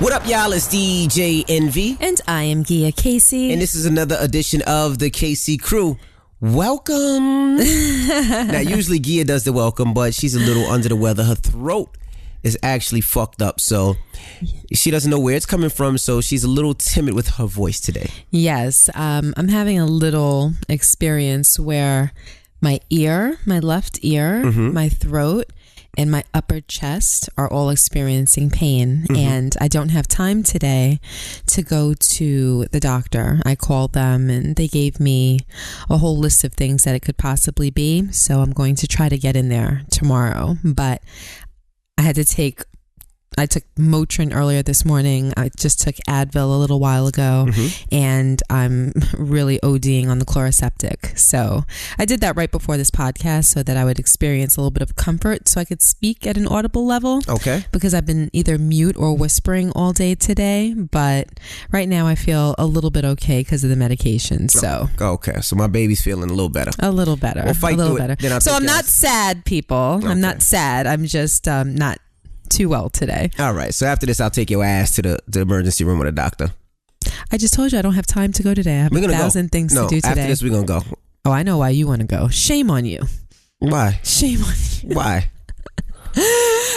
What up, y'all? It's DJ Envy. And I am Gia Casey. And this is another edition of the KC Crew. Welcome. Now, usually Gia does the welcome, but she's a little under the weather. Her throat is actually fucked up, so she doesn't know where it's coming from, so she's a little timid with her voice today. Yes, I'm having a little experience where my left ear, my throat, and my upper chest are all experiencing pain, and I don't have time today to go to the doctor. I called them and they gave me a whole list of things that it could possibly be, so I'm going to try to get in there tomorrow. But I took Motrin earlier this morning. I just took Advil a little while ago, and I'm really ODing on the Chloraseptic. So I did that right before this podcast so that I would experience a little bit of comfort so I could speak at an audible level. Okay. Because I've been either mute or whispering all day today, but right now I feel a little bit okay because of the medication. So okay, so my baby's feeling a little better. A little better. We'll fight a little through better. It, so I'm not sad, people. Okay. I'm not sad. I'm just not too well today. All right, so after this I'll take your ass to the emergency room with a doctor. I just told you I don't have time to go today. I have 1,000 things to do today. After this we're gonna go. Oh, I know why you want to go. Shame on you. Why? Shame on you. Why?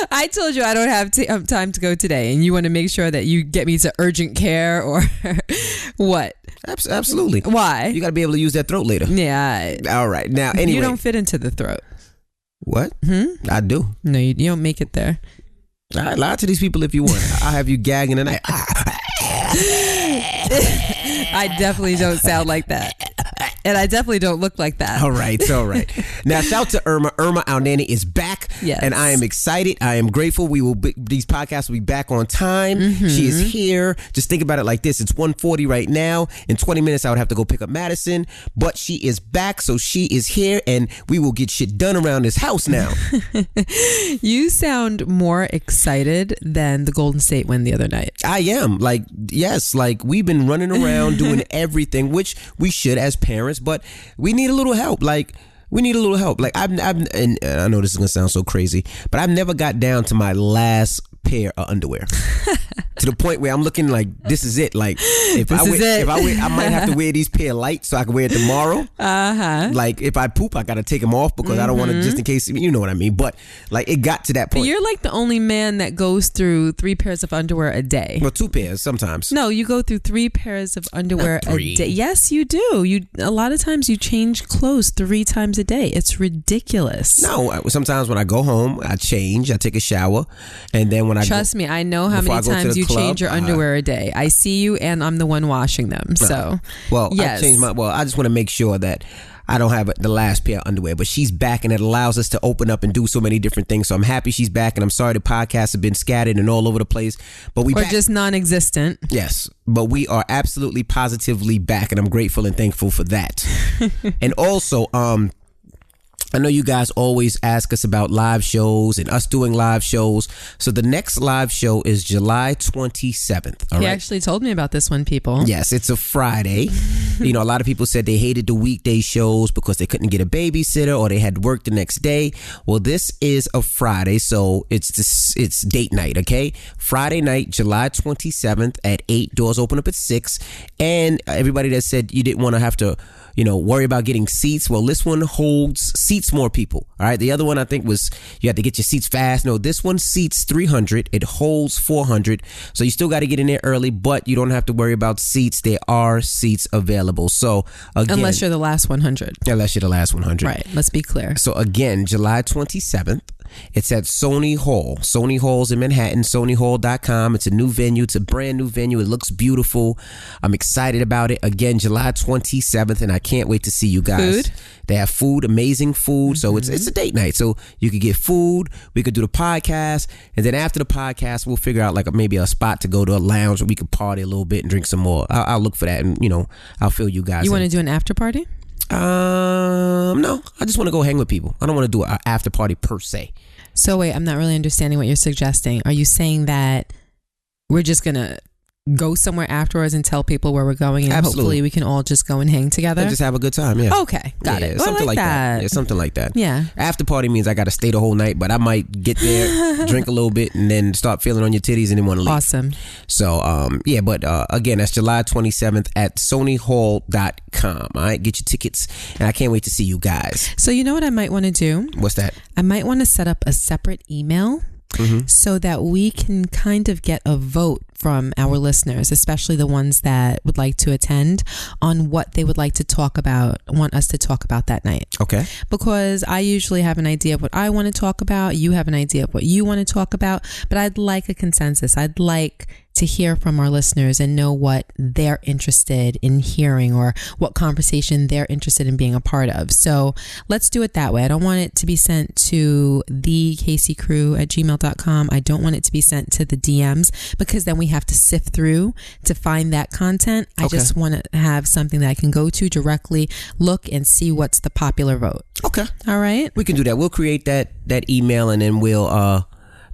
I told you I don't have time to go today, and you want to make sure that you get me to urgent care or what? Absolutely. Why? You got to be able to use that throat later. Yeah. All right. Now, anyway. You don't fit into the throat. What? I do. No, you don't make it there. I lie to these people if you want. I'll have you gagging and I definitely don't sound like that. And I definitely don't look like that. All right. Now, shout to Irma. Irma, our nanny, is back. Yes. And I am excited. I am grateful. These podcasts will be back on time. She is here. Just think about it like this. It's 1:40 right now. In 20 minutes, I would have to go pick up Madison. But she is back, so she is here. And we will get shit done around this house now. You sound more excited than the Golden State win the other night. I am. Yes, we've been running around doing everything, which we should as parents, but we need a little help. We need a little help. And I know this is gonna sound so crazy, but I've never got down to my last pair of underwear to the point where I'm looking like this is it. If I might have to wear these pair light so I can wear it tomorrow. If I poop, I gotta take them off because I don't want to, just in case, you know what I mean. But it got to that point. But you're like the only man that goes through 3 pairs of underwear a day. Well, 2 pairs sometimes. No, you go through 3 pairs of underwear a day. Yes, you do. A lot of times you change clothes 3 times a day. It's ridiculous. No, sometimes when I go home, I change, I take a shower, and then when Trust me, I know how many times you change your underwear a day. I see you, and I'm the one washing them. So, yes. I just want to make sure that I don't have the last pair of underwear, but she's back, and it allows us to open up and do so many different things. So I'm happy she's back, and I'm sorry the podcasts have been scattered and all over the place, but we're just non-existent. Yes, but we are absolutely positively back, and I'm grateful and thankful for that. And also, I know you guys always ask us about live shows and us doing live shows. So the next live show is July 27th. He actually told me about this one, people. Yes, it's a Friday. A lot of people said they hated the weekday shows because they couldn't get a babysitter or they had to work the next day. Well, this is a Friday, so it's date night, okay? Friday night, July 27th at 8. Doors open up at 6. And everybody that said you didn't want to have to worry about getting seats. Well, this one seats more people. All right. The other one I think was you had to get your seats fast. No, this one seats 300. It holds 400. So you still got to get in there early, but you don't have to worry about seats. There are seats available. So again, unless you're the last 100. Unless you're the last 100. Right. Let's be clear. So again, July 27th. It's at Sony Hall. Sony Hall's in Manhattan, sonyhall.com. It's a new venue. It's a brand new venue. It looks beautiful. I'm excited about it. Again, July 27th, and I can't wait to see you guys. Food? They have food, amazing food. So it's a date night. So you could get food. We could do the podcast. And then after the podcast, we'll figure out maybe a spot to go to, a lounge where we could party a little bit and drink some more. I'll look for that, and, I'll fill you guys in. You want to do an after party? No, I just want to go hang with people. I don't want to do an after party per se. So wait, I'm not really understanding what you're suggesting. Are you saying that we're just gonna go somewhere afterwards and tell people where we're going, and Absolutely. hopefully we can all just go and hang together And just have a good time. Yeah. Okay, got it. Something like that. Yeah, something like that. Yeah. After party means I got to stay the whole night, but I might get there, drink a little bit, and then start feeling on your titties and then want to leave. Awesome. So, but again, that's July 27th at SonyHall.com. All right, get your tickets, and I can't wait to see you guys. So you know what I might want to do? What's that? I might want to set up a separate email so that we can kind of get a vote from our listeners, especially the ones that would like to attend, on what they would like to want us to talk about that night. Okay. Because I usually have an idea of what I want to talk about. You have an idea of what you want to talk about, but I'd like a consensus. I'd like to hear from our listeners and know what they're interested in hearing or what conversation they're interested in being a part of. So let's do it that way. I don't want it to be sent to thekcrew@gmail.com. I don't want it to be sent to the DMs, because then we have to sift through to find that content. I just want to have something that I can go to directly, look and see what's the popular vote. Okay. All right. We can do that. We'll create that email, and then we'll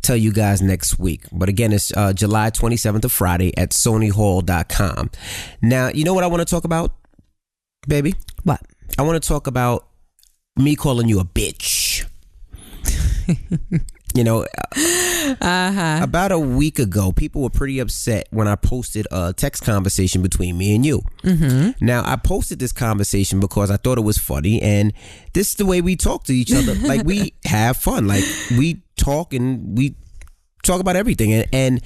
tell you guys next week. But again, it's July 27th of Friday at SonyHall.com. Now, you know what I want to talk about, baby? What? I want to talk about me calling you a bitch. You know, about a week ago, people were pretty upset when I posted a text conversation between me and you. Now, I posted this conversation because I thought it was funny, and this is the way we talk to each other. Like, we have fun. Like, we talk and we talk about everything, and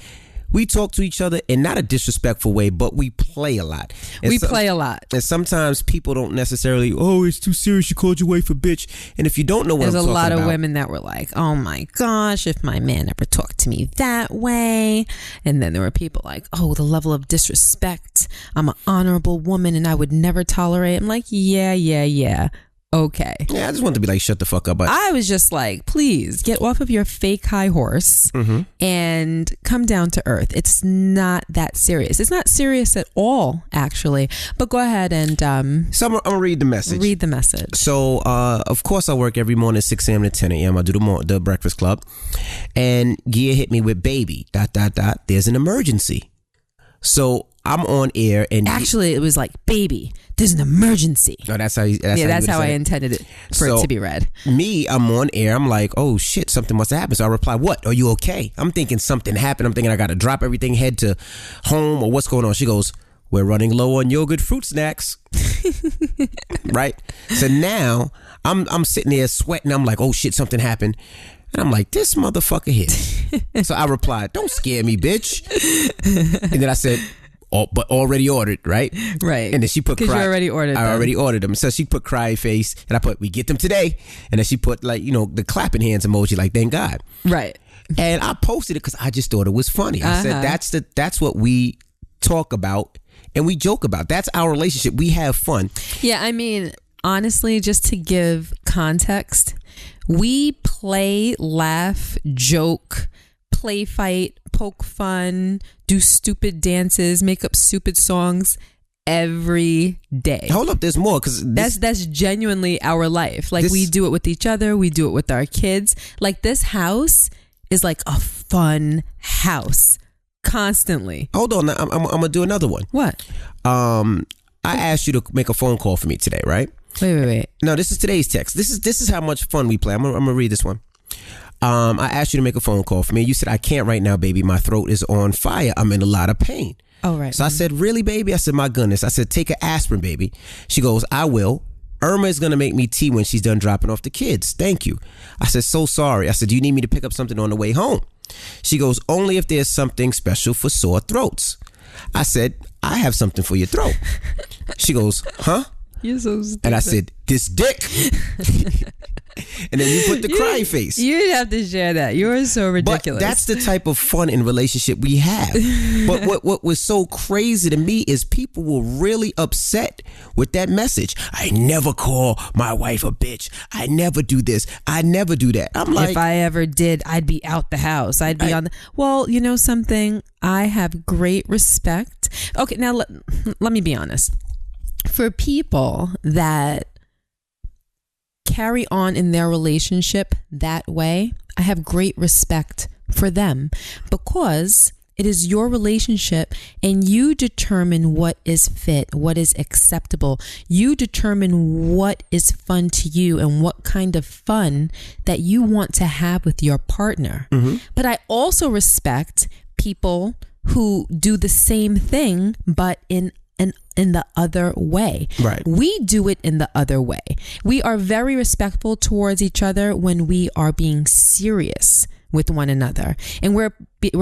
we talk to each other in not a disrespectful way, but we play a lot. And we play a lot. And sometimes people don't necessarily, it's too serious, you called your wife a bitch. And if you don't know what I'm talking about. There's a lot of women that were like, oh my gosh, if my man ever talked to me that way. And then there were people like, oh, the level of disrespect. I'm an honorable woman and I would never tolerate. I'm like, yeah. Okay. Yeah, I just wanted to be like, shut the fuck up. But I was just like, please get off of your fake high horse and come down to earth. It's not that serious. It's not serious at all, actually. But go ahead and so I'm gonna read the message. Read the message. So of course I work every morning 6 a.m. to 10 a.m. I do the breakfast club, and Gia hit me with baby ... There's an emergency. So I'm on air, and actually it was like, baby, there's an emergency. Oh, that's how I intended it for it to be read. I'm on air. I'm like, oh shit, something must have happened. So I reply, what? Are you okay? I'm thinking something happened. I'm thinking I got to drop everything, head to home, or what's going on? She goes, we're running low on yogurt fruit snacks. Right? So now I'm sitting there sweating. I'm like, oh shit, something happened. And I'm like, this motherfucker here. So I replied, don't scare me, bitch. And then I said, but already ordered, right? Right. And then she put because you already ordered them. I already ordered them. So she put cry face, and I put, we get them today. And then she put, like, the clapping hands emoji, like, thank God. Right. And I posted it because I just thought it was funny. I said, that's what we talk about and we joke about. That's our relationship. We have fun. Yeah, I mean, honestly, just to give context, we play, laugh, joke, play fight, poke fun, do stupid dances, make up stupid songs every day. Hold up, there's more, because that's genuinely our life. Like, we do it with each other, we do it with our kids. Like, this house is like a fun house constantly. Hold on, I'm gonna do another one. What? I asked you to make a phone call for me today, right? Wait. No, this is today's text. This is how much fun we play. I'm gonna read this one. I asked you to make a phone call for me. You said, I can't right now, baby. My throat is on fire. I'm in a lot of pain. Oh, right. So I said, really, baby? I said, my goodness. I said, take an aspirin, baby. She goes, I will. Irma is going to make me tea when she's done dropping off the kids. Thank you. I said, so sorry. I said, do you need me to pick up something on the way home? She goes, only if there's something special for sore throats. I said, I have something for your throat. She goes, huh? You're so stupid. And I said, this dick. And then you put the cry face. You'd have to share that. You're so ridiculous. But that's the type of fun and relationship we have. But what was so crazy to me is people were really upset with that message. I never call my wife a bitch. I never do this. I never do that. I'm like, if I ever did, I'd be out the house. I'd be on the... Well, you know something? I have great respect. Okay, now let me be honest. For people that carry on in their relationship that way, I have great respect for them, because It is your relationship, and you determine what is fit, what is acceptable. You determine what is fun to you and what kind of fun that you want to have with your partner. But I also respect people who do the same thing, but in the other way. Right. We do it in the other way. We are very respectful towards each other when we are being serious with one another, and we're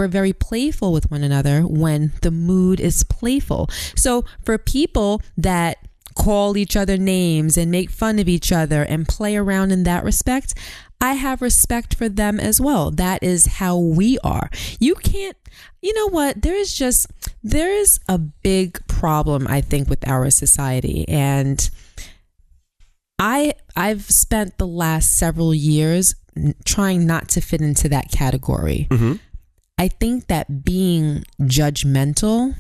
very playful with one another when the mood is playful. So for people that call each other names and make fun of each other and play around in that respect, I have respect for them as well. That is how we are. You can't, you know what? There is a big problem, I think, with our society. And I've spent the last several years trying not to fit into that category. I think that being judgmental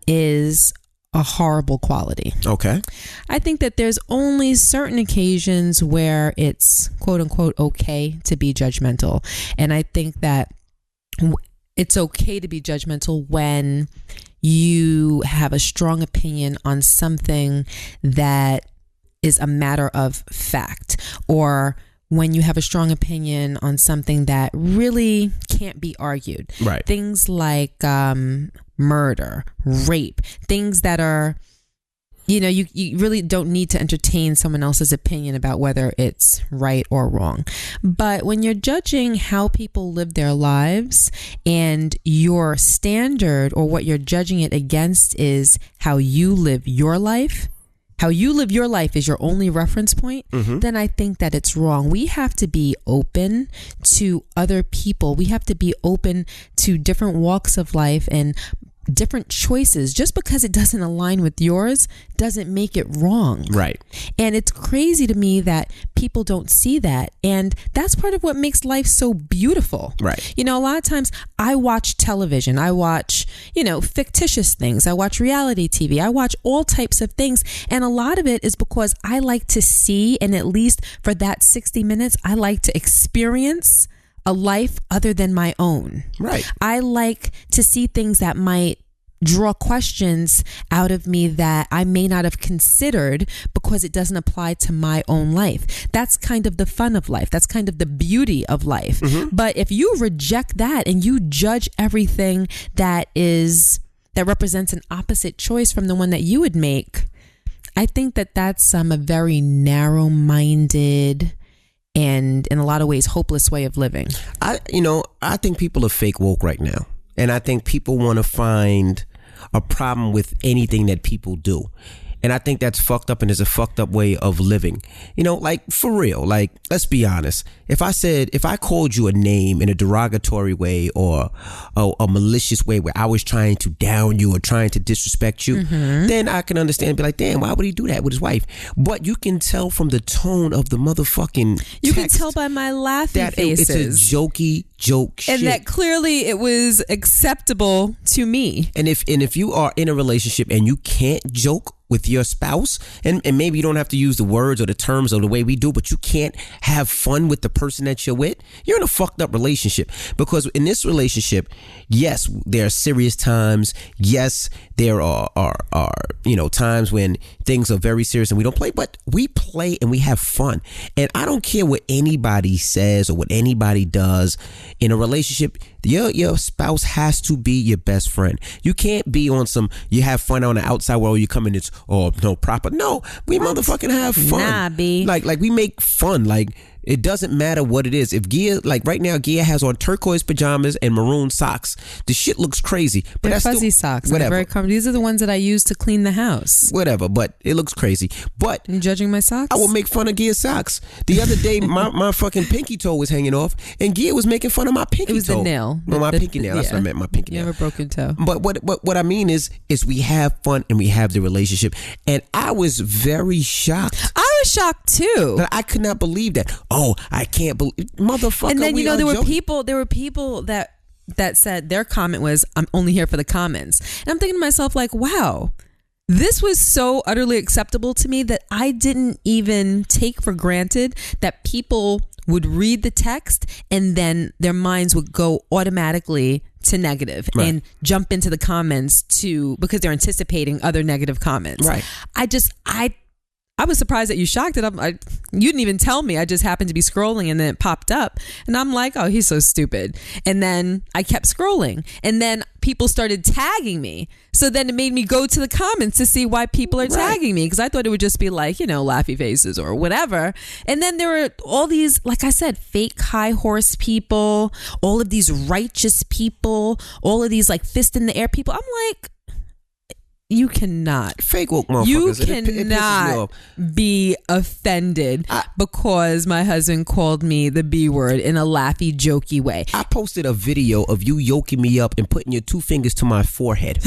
is a horrible quality. Okay. I think that there's only certain occasions where it's quote unquote okay to be judgmental. And I think that it's okay to be judgmental when you have a strong opinion on something that is a matter of fact, or when you have a strong opinion on something that really can't be argued. Right. Things like murder, rape, things that are, you really don't need to entertain someone else's opinion about whether it's right or wrong. But when you're judging how people live their lives, and your standard or what you're judging it against is how you live your life, how you live your life is your only reference point, then I think that it's wrong. We have to be open to other people. We have to be open to different walks of life and different choices. Just because it doesn't align with yours doesn't make it wrong. Right. And it's crazy to me that people don't see that. And that's part of what makes life so beautiful. Right. A lot of times I watch television. I watch, fictitious things. I watch reality TV. I watch all types of things. And a lot of it is because I like to see, and at least for that 60 minutes, I like to experience a life other than my own. Right. I like to see things that might draw questions out of me that I may not have considered because it doesn't apply to my own life. That's kind of the fun of life. That's kind of the beauty of life. But if you reject that and you judge everything that represents an opposite choice from the one that you would make, I think that that's a very narrow-minded and in a lot of ways hopeless way of living. I think people are fake woke right now. And I think people want to find a problem with anything that people do. And I think that's fucked up, and is a fucked up way of living. Like for real, like let's be honest. If I called you a name in a derogatory way or a malicious way where I was trying to down you or trying to disrespect you, then I can understand and be like, damn, why would he do that with his wife? But you can tell from the tone of the motherfucking You can tell by my laughing faces. It's a jokey joke shit. And that clearly it was acceptable to me. And if you are in a relationship and you can't joke with your spouse, and maybe you don't have to use the words or the terms or the way we do, but you can't have fun with the person that you're with, you're in a fucked up relationship. Because in this relationship, yes, there are serious times. Yes, there are times when things are very serious and we don't play, but we play and we have fun. And I don't care what anybody says or what anybody does in a relationship. Your spouse has to be your best friend. You can't be on some, you have fun on the outside world, you come in, it's, no, proper. No, we motherfucking have fun. Nah, B. Like we make fun. Like, it doesn't matter what it is. If Gia, like right now, Gia has on turquoise pajamas and maroon socks. The shit looks crazy. But They're that's fuzzy still, socks. Whatever. They're very comfortable. These are the ones that I use to clean the house. Whatever, but it looks crazy. But you judging my socks? I will make fun of Gia's socks. The other day, my fucking pinky toe was hanging off, and Gia was making fun of my pinky toe. It was the nail. No, my pinky nail. That's what I meant. My pinky nail. You have a broken toe. But what I mean is we have fun and we have the relationship. And I was very shocked. I was shocked too. I could not believe that. Oh, I can't believe, motherfucker. And then there were joking. people that said their comment was, "I'm only here for the comments," and I'm thinking to myself like, wow. This was so utterly acceptable to me that I didn't even take for granted that people would read the text and then their minds would go automatically to negative and jump into the comments because they're anticipating other negative comments. Right. I was surprised that you shocked it. You didn't even tell me. I just happened to be scrolling and then it popped up. And I'm like, oh, he's so stupid. And then I kept scrolling. And then people started tagging me. So then it made me go to the comments to see why people are tagging me. Because I thought it would just be like, laughy faces or whatever. And then there were all these, like I said, fake high horse people, all of these righteous people, all of these like fist in the air people. I'm like, you cannot. Fake woke motherfuckers. You It pisses me cannot off. be offended because my husband called me the B word in a laughy, jokey way. I posted a video of you yoking me up and putting your 2 fingers to my forehead.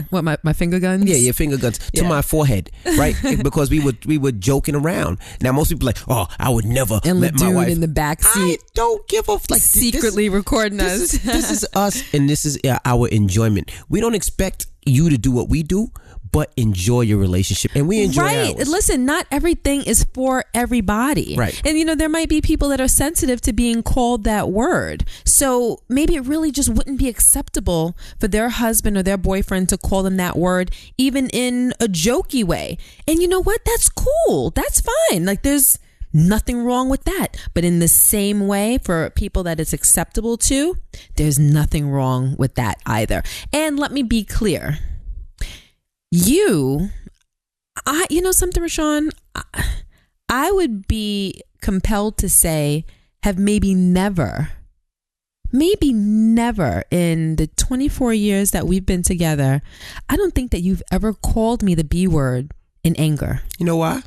What, my finger guns? Yeah, your finger guns to my forehead, right? Because we were joking around. Now most people are like, oh, I would never And let my Ladoon wife in the back seat. I don't give a like Secretly recording us. This is us, and this is our enjoyment. We don't expect you to do what we do, but enjoy your relationship, and we enjoy ours. Listen, not everything is for everybody. Right. And there might be people that are sensitive to being called that word. So maybe it really just wouldn't be acceptable for their husband or their boyfriend to call them that word, even in a jokey way. And you know what? That's cool. That's fine. Like there's nothing wrong with that. But in the same way, for people that it's acceptable to, there's nothing wrong with that either. And let me be clear. You know something, Rashawn? I would be compelled to say have maybe never in the 24 years that we've been together, I don't think that you've ever called me the B word in anger. You know why?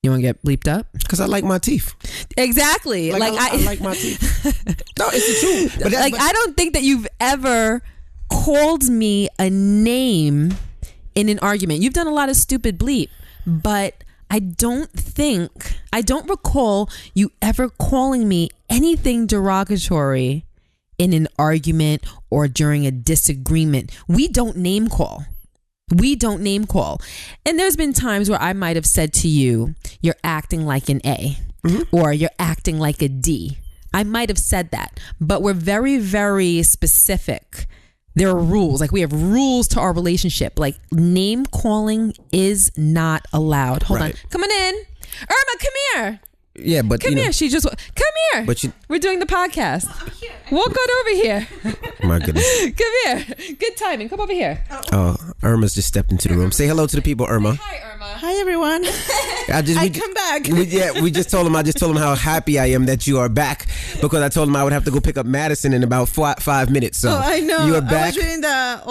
You want to get bleeped up? Because I like my teeth. Exactly. I like my teeth. No, it's the truth. But I don't think that you've ever called me a name in an argument. You've done a lot of stupid bleep, but I don't recall you ever calling me anything derogatory in an argument or during a disagreement. We don't name call. And there's been times where I might have said to you, you're acting like an A, or you're acting like a D. I might have said that, but we're very, very specific. There are rules. Like we have rules to our relationship. Like name calling is not allowed. Hold on. Come on in. Irma, come here. Yeah, but come here. Come here. But we're doing the podcast. Walk on over here. My goodness. Come here. Good timing. Come over here. Oh, Irma's just stepped into the room. Say hello to the people, Irma. Hi, Irma. Hi, everyone. I come back. I just told him how happy I am that you are back, because I told him I would have to go pick up Madison in about 5 minutes. So I know. You are back. I was reading the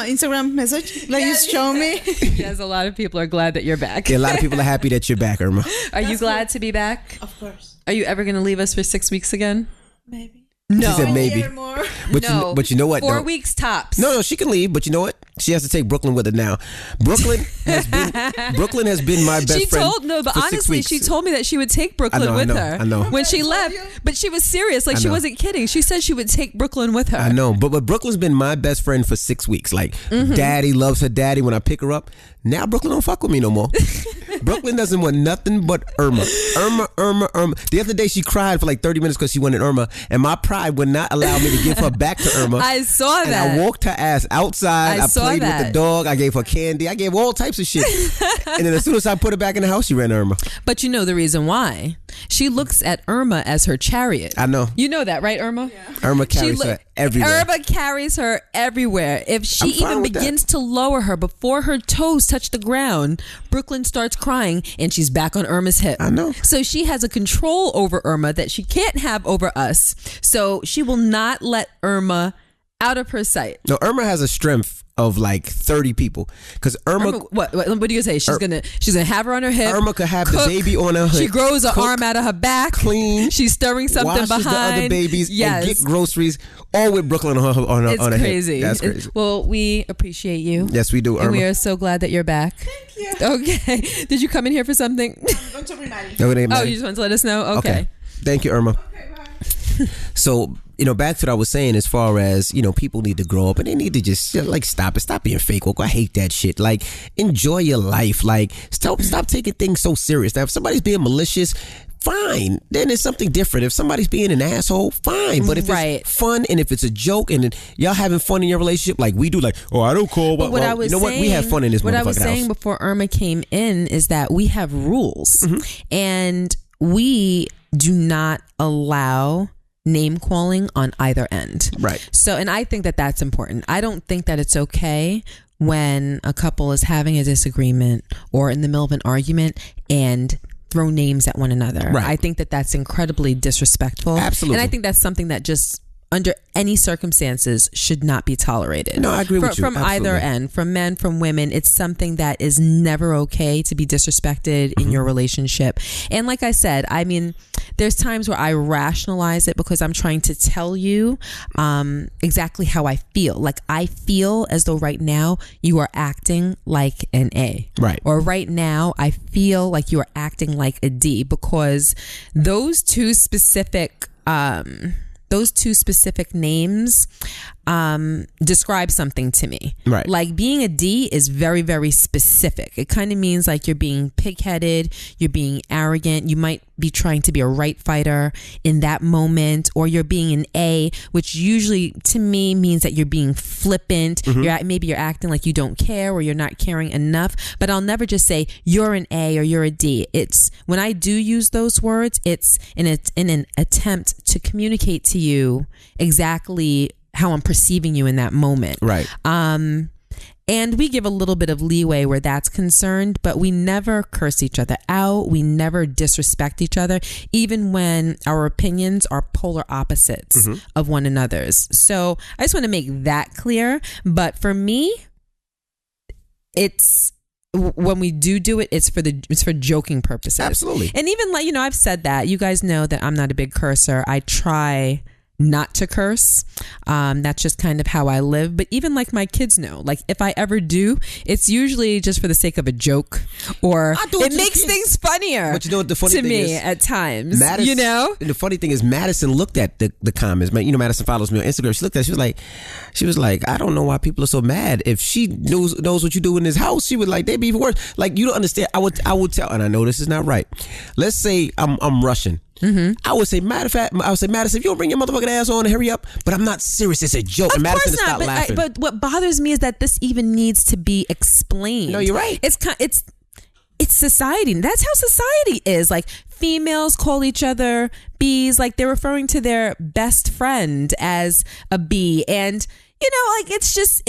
Instagram message that you showed me. Yes, a lot of people are glad that you're back. Yeah, a lot of people are happy that you're back, Irma. Are you glad to be back? Of course. Are you ever going to leave us for 6 weeks again? Maybe. No. She said maybe. But you know what? 4 weeks tops. No, she can leave. But you know what? She has to take Brooklyn with her now. Brooklyn has been my best friend. But honestly, she told me that she would take Brooklyn with her. I know. When she left, but she was serious. Like she wasn't kidding. She said she would take Brooklyn with her. I know, but Brooklyn's been my best friend for 6 weeks. Like daddy loves her daddy when I pick her up. Now Brooklyn don't fuck with me no more. Brooklyn doesn't want nothing but Irma. The other day she cried for like 30 minutes because she wanted Irma, and my pride would not allow me to give her back to Irma. I saw that. And I walked her ass outside. I played with the dog. I gave her candy. I gave all types of shit. And then as soon as I put her back in the house, she ran to Irma. But you know the reason why. She looks at Irma as her chariot. I know. You know that, right, Irma? Yeah. Irma carries her everywhere. Irma carries her everywhere. If she even begins to lower her before her toes touch the ground, Brooklyn starts crying and she's back on Irma's hip. I know. So she has a control over Irma that she can't have over us. So she will not let Irma out of her sight. No, Irma has a strength of like 30 people, because Irma what do you say? She's gonna have her on her hip. Irma could have the baby on her hip. She grows her arm out of her back. Clean. She's stirring something washes behind. the other babies. Yes. And get groceries, all with Brooklyn on her It's crazy. Hip. That's crazy. Well, we appreciate you. Yes, we do, Irma. And we are so glad that you're back. Thank you. Okay. Did you come in here for something? I'm going to remind No, it ain't Oh, matter. you just want to let us know? Okay. Thank you, Irma. Okay, bye. So, back to what I was saying, as far as, people need to grow up and they need to just stop being fake woke. I hate that shit. Like, enjoy your life. Like, stop taking things so serious. Now, if somebody's being malicious, fine. Then it's something different. If somebody's being an asshole, fine. But if it's fun and if it's a joke and y'all having fun in your relationship like we do, like, oh, I don't call. But I was saying, what? We have fun in this motherfucking house. What I was saying before Irma came in is that we have rules and we do not allow name calling on either end. Right. So, and I think that that's important. I don't think that it's okay when a couple is having a disagreement or in the middle of an argument and throw names at one another. Right. I think that that's incredibly disrespectful. Absolutely. And I think that's something that just under any circumstances should not be tolerated. No, I agree with you. From Absolutely. either end, from men, from women, it's something that is never okay to be disrespected in your relationship. And like I said, I mean, there's times where I rationalize it because I'm trying to tell you exactly how I feel. Like I feel as though right now you are acting like an A. Right. Or right now I feel like you are acting like a D, because those two specific names describe something to me. Right. Like being a D is very, very specific. It kind of means like you're being pig-headed, you're being arrogant, you might be trying to be a right fighter in that moment, or you're being an A, which usually to me means that you're being flippant. Maybe you're acting like you don't care or you're not caring enough. But I'll never just say you're an A or you're a D. It's when I do use those words, it's in an attempt to communicate to you exactly how I'm perceiving you in that moment. Right. And we give a little bit of leeway where that's concerned, but we never curse each other out. We never disrespect each other, even when our opinions are polar opposites of one another's. So I just want to make that clear. But for me, it's when we do it, it's for joking purposes. Absolutely. And even like, I've said that. You guys know that I'm not a big cursor. I try not to curse. That's just kind of how I live. But even like my kids know, like if I ever do, it's usually just for the sake of a joke, or it makes things funnier. But you know what the funny to thing me is? At times, Madison, the funny thing is Madison looked at the comments. Madison follows me on Instagram. She looked at it, she was like, I don't know why people are so mad. If she knows what you do in this house, she would like, they'd be even worse. Like, you don't understand. I would tell, and I know this is not right. Let's say I'm Russian. I would say, Madison, if you don't bring your motherfucking ass on, hurry up. But I'm not serious. It's a joke. Of and Madison course not. laughing. But what bothers me is that this even needs to be explained. No, you're right. It's society. That's how society is. Like females call each other B's. Like they're referring to their best friend as a B, and like it's just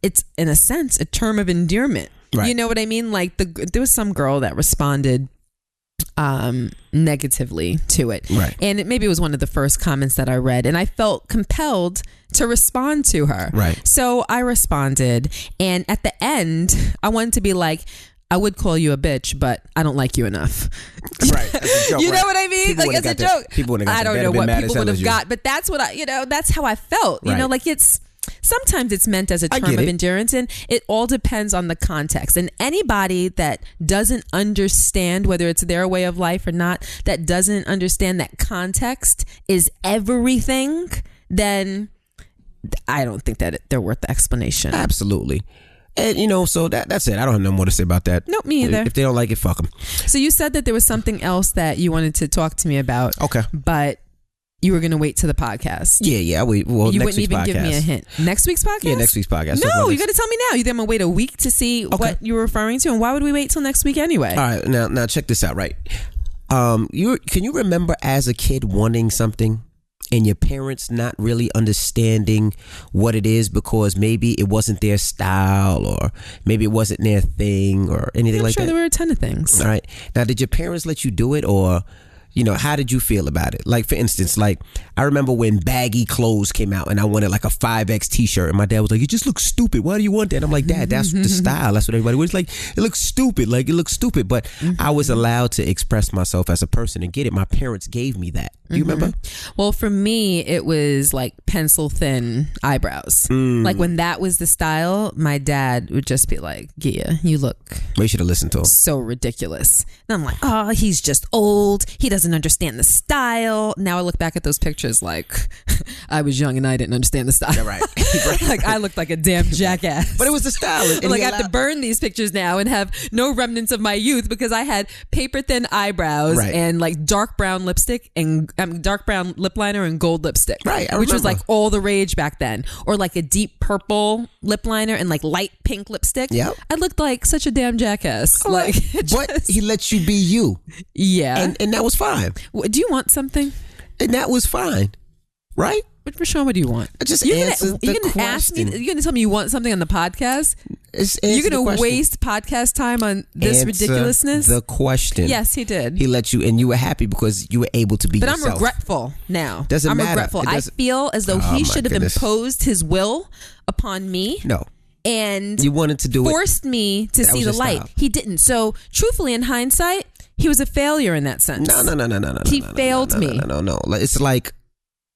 it's in a sense a term of endearment. Right. You know what I mean? Like there was some girl that responded negatively to it, right, and maybe it was one of the first comments that I read, and I felt compelled to respond to her, right? So I responded, and at the end I wanted to be like, I would call you a bitch, but I don't like you enough. Right. As a joke, you know what I mean? People like as a joke. I don't know what people would have got, but that's what that's how I felt. Right. Like sometimes it's meant as a term of endurance, and it all depends on the context. And anybody that doesn't understand whether it's their way of life or not, that doesn't understand that context is everything, then I don't think that they're worth the explanation. Absolutely. And so that's it. I don't have no more to say about that. Nope, me either. If they don't like it, fuck them. So you said that there was something else that you wanted to talk to me about. Okay. But you were going to wait to the podcast. Yeah. Well, you next wouldn't week's even podcast. give me a hint. Next week's podcast? Yeah, next week's podcast. No, you got to tell me now. You're going to wait a week to see what you were referring to, and why would we wait till next week anyway? All right, now check this out. Right, can you remember as a kid wanting something and your parents not really understanding what it is because maybe it wasn't their style or maybe it wasn't their thing or anything like that? There were a ton of things. All right. Now, did your parents let you do it, or how did you feel about it? Like, for instance, like I remember when baggy clothes came out and I wanted like a 5X t-shirt and my dad was like, "You just look stupid. Why do you want that?" I'm like, "Dad, that's the style. That's what everybody was like. It looks stupid. Like, it looks stupid." But I was allowed to express myself as a person and get it. My parents gave me that. Do you remember? Well, for me, it was like pencil thin eyebrows. Like when that was the style, my dad would just be like, "Gia, you look." We should have listened to him. So ridiculous. And I'm like, "Oh, he's just old. He doesn't doesn't understand the style. Now I look back at those pictures like I was young and I didn't understand the style. Right. Like I looked like a damn jackass. But it was the style. And like I have to burn these pictures now and have no remnants of my youth because I had paper thin eyebrows and like dark brown lipstick and dark brown lip liner and gold lipstick. Right. Which was like all the rage back then. Or like a deep purple lip liner and like light pink lipstick. Yep. I looked like such a damn jackass. Like, but he let you be you. Yeah. And that was fine. Do you want something? And that was fine. Right? But Rashawn, what do you want? Just answer the question. Ask me. You're gonna tell me you want something on the podcast? You're gonna waste podcast time on this ridiculousness? The question. Yes, he did. He let you, and you were happy because you were able to be yourself. But I'm regretful now. Doesn't matter. Regretful. I feel as though he should have imposed his will upon me. No. And you wanted to do forced me to see the light. He didn't. So truthfully, in hindsight, he was a failure in that sense. No. He failed me. No. It's like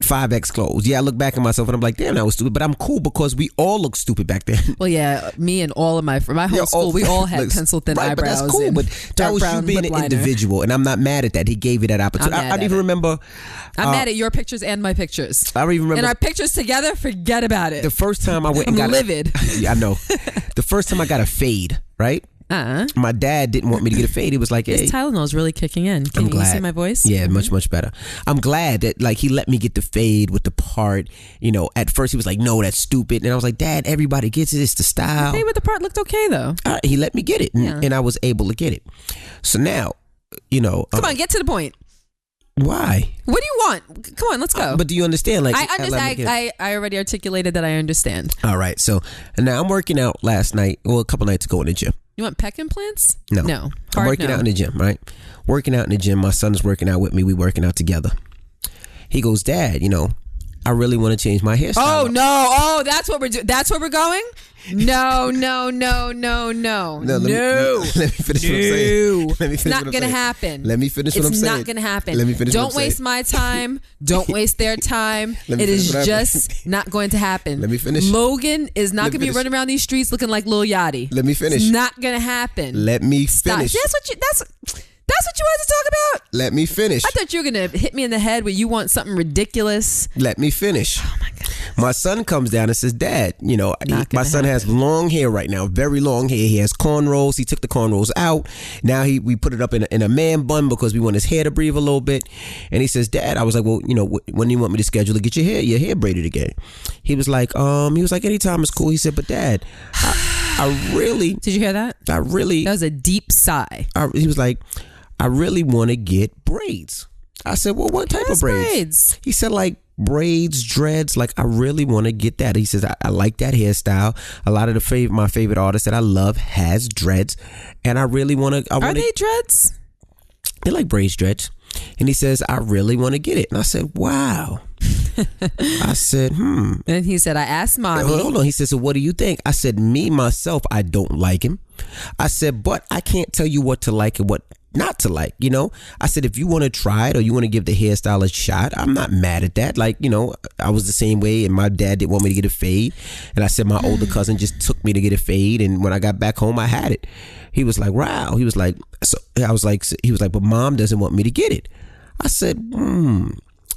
5X clothes. Yeah, I look back at myself and I'm like, damn, that was stupid. But I'm cool because we all looked stupid back then. Well, yeah, me and all of my whole school, we all had pencil thin eyebrows. But that's cool. But that was you being an individual, and I'm not mad at that. He gave you that opportunity. I don't even remember. I'm mad at your pictures and my pictures. I don't even remember. And our pictures together, forget about it. The first time I went and got livid. Yeah, I know. The first time I got a fade, right? My dad didn't want me to get a fade. He was like, hey. This Tylenol is really kicking in. Can you see my voice? Yeah, much better. I'm glad that like he let me get the fade with the part. You know, at first he was like, no, that's stupid. And I was like, Dad, everybody gets it. It's the style. The fade with the part looked okay though. He let me get it. And I was able to get it. So now, you know. Come on, get to the point. Why? What do you want? Come on, let's go. But do you understand? Like I understand. I already articulated that I understand. All right. So now I'm working out last night. Well, a couple nights ago in the gym. You want pec implants? No. I'm working out in the gym, right? Working out in the gym. My son's working out with me. We working out together. He goes, Dad, you know, I really want to change my hairstyle. Oh, no. Oh, that's what we're doing. That's where we're going? No. Let me finish what I'm saying. It's not going to happen. Let me finish what I'm saying. It's not going to happen. Let me finish Don't waste my time. Don't waste their time. It is just not going to happen. Let me finish. Logan is not going to be running around these streets looking like Lil Yachty. Let me finish. It's not going to happen. Let me finish. That's what you wanted to talk about? Let me finish. I thought you were going to hit me in the head where you want something ridiculous. Let me finish. Oh, my God. My son comes down and says, Dad, you know, my son has long hair right now, very long hair. He has cornrows. He took the cornrows out. Now we put it up in a man bun because we want his hair to breathe a little bit. And he says, Dad, I was like, well, you know, when do you want me to schedule to get your hair braided again? He was like, anytime is cool. He said, but Dad, I really. Did you hear that? That was a deep sigh. He was like, I really want to get braids. I said, well, what type of braids? He said, like braids, dreads. Like, I really want to get that. He says, I like that hairstyle. A lot of my favorite artists that I love has dreads. And I really want to. Are they dreads? They're like braids, dreads. And he says, I really want to get it. And I said, wow. I said, And he said, I asked Mommy. Hold on. He said, so what do you think? I said, myself, I don't like him. I said, but I can't tell you what to like and what not to like, you know. I said, if you want to try it or you want to give the hairstyle a shot, I'm not mad at that. Like, you know, I was the same way and my dad didn't want me to get a fade. And I said, my older cousin just took me to get a fade. And when I got back home, I had it. He was like, wow. He was like, but Mom doesn't want me to get it. I said,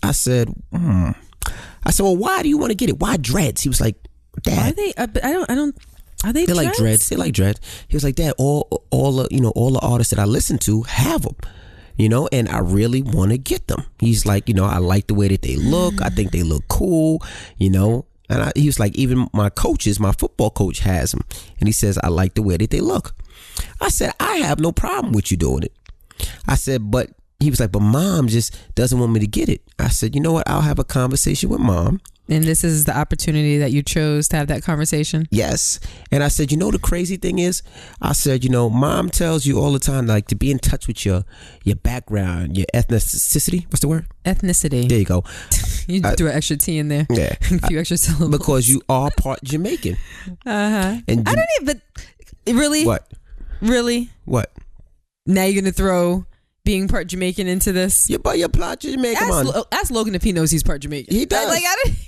I said, well, why do you want to get it? Why dreads? He was like, Dad. Are they? Are they? They're dreads? like dreads. They like dreads. He was like, Dad, all the artists that I listen to have them, you know, and I really want to get them. He's like, you know, I like the way that they look. I think they look cool, you know. And he was like, even my football coach has them, and he says, I like the way that they look. I said, I have no problem with you doing it. I said, but he was like, but Mom just doesn't want me to get it. I said, you know what? I'll have a conversation with Mom. And this is the opportunity that you chose to have that conversation? Yes. And I said, you know, the crazy thing is, I said, you know, Mom tells you all the time, like, to be in touch with your background, your ethnicity. What's the word? Ethnicity. There you go. You threw an extra T in there. Yeah. A few extra syllables. Because you are part Jamaican. Uh-huh. And I don't even, but really? What? Really? What? Now you're going to throw being part Jamaican into this? You're part Jamaican, man. Ask Logan if he knows he's part Jamaican. He does.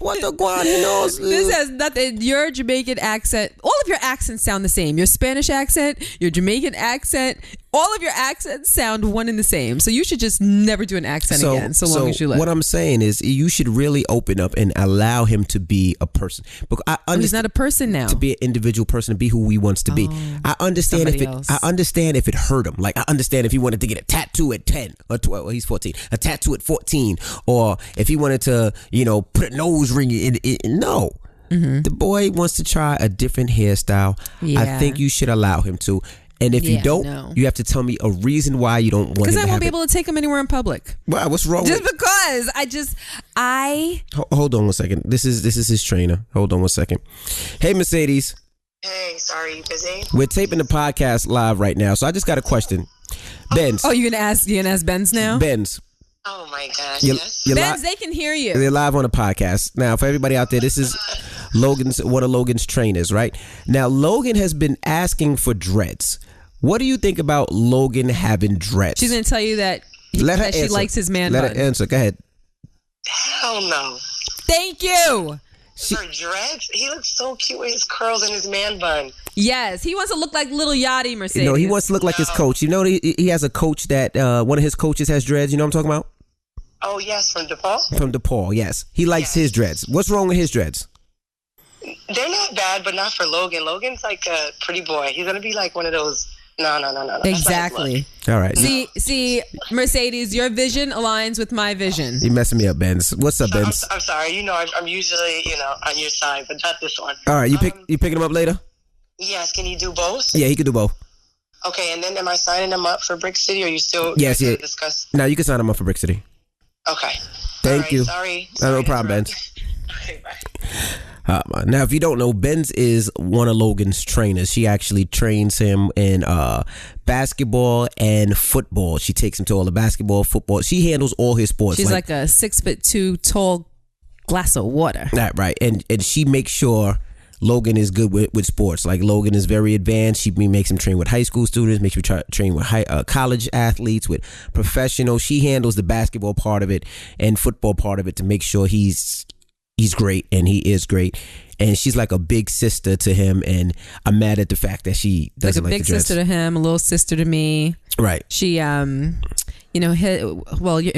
What the guan? He knows. This has nothing. Your Jamaican accent, all of your accents sound the same. Your Spanish accent, your Jamaican accent, all of your accents sound one and the same. So you should just never do an accent again, so long as you live. What I'm saying is, you should really open up and allow him to be a person. Because he's not a person now. To be an individual person, to be who he wants to be. I understand if it hurt him. Like, I understand if he wanted to get a tattoo at 10 or 12. Well, he's 14. A tattoo at 14, or if he wanted to, put a nose ring in. No. Mm-hmm. The boy wants to try a different hairstyle. Yeah. I think you should allow him to. And if you don't, you have to tell me a reason why you don't want him to have it. Because I won't be able to take him anywhere in public. Well, what's wrong just with because. Hold on one second. This is his trainer. Hold on one second. Hey, Mercedes. Hey, sorry, you busy? We're taping the podcast live right now, so I just got a question. Benz. Oh, you're gonna ask Benz now? Benz. Oh my gosh, yes. Benz, they can hear you. They're live on a podcast. Now, for everybody out there, this is one of Logan's trainers, right? Now, Logan has been asking for dreads. What do you think about Logan having dreads? She's going to tell you that she likes his man bun. Let her answer. Go ahead. Hell no. Thank you. For dreads? He looks so cute with his curls and his man bun. Yes, he wants to look like Little Yachty, Mercedes. He wants to look like his coach. He has a coach that one of his coaches has dreads. You know what I'm talking about? Oh, yes, from DePaul? From DePaul, yes. He likes his dreads. What's wrong with his dreads? They're not bad, but not for Logan. Logan's like a pretty boy. He's going to be like one of those... No. Exactly. All right. See, Mercedes, your vision aligns with my vision. You messing me up, Benz. What's up, Benz? I'm sorry. I'm usually, on your side, but not this one. All right. You picking him up later? Yes. Can you do both? Yeah, he can do both. Okay. And then am I signing him up for Brick City, or are you still yes, yeah. discuss? No, you can sign him up for Brick City. Okay. Thank you. Sorry. No problem, Benz. Okay, bye. Now, if you don't know, Benz is one of Logan's trainers. She actually trains him in basketball and football. She takes him to all the basketball, football. She handles all his sports. She's like a 6'2" tall glass of water. Right. And she makes sure Logan is good with sports. Like, Logan is very advanced. She makes him train with high school students, makes him train with college athletes, with professionals. She handles the basketball part of it and football part of it to make sure he's great, and he is great. And she's like a big sister to him, and I'm mad at the fact that she doesn't like the dreads. Like a big sister to him, a little sister to me. Right. She, if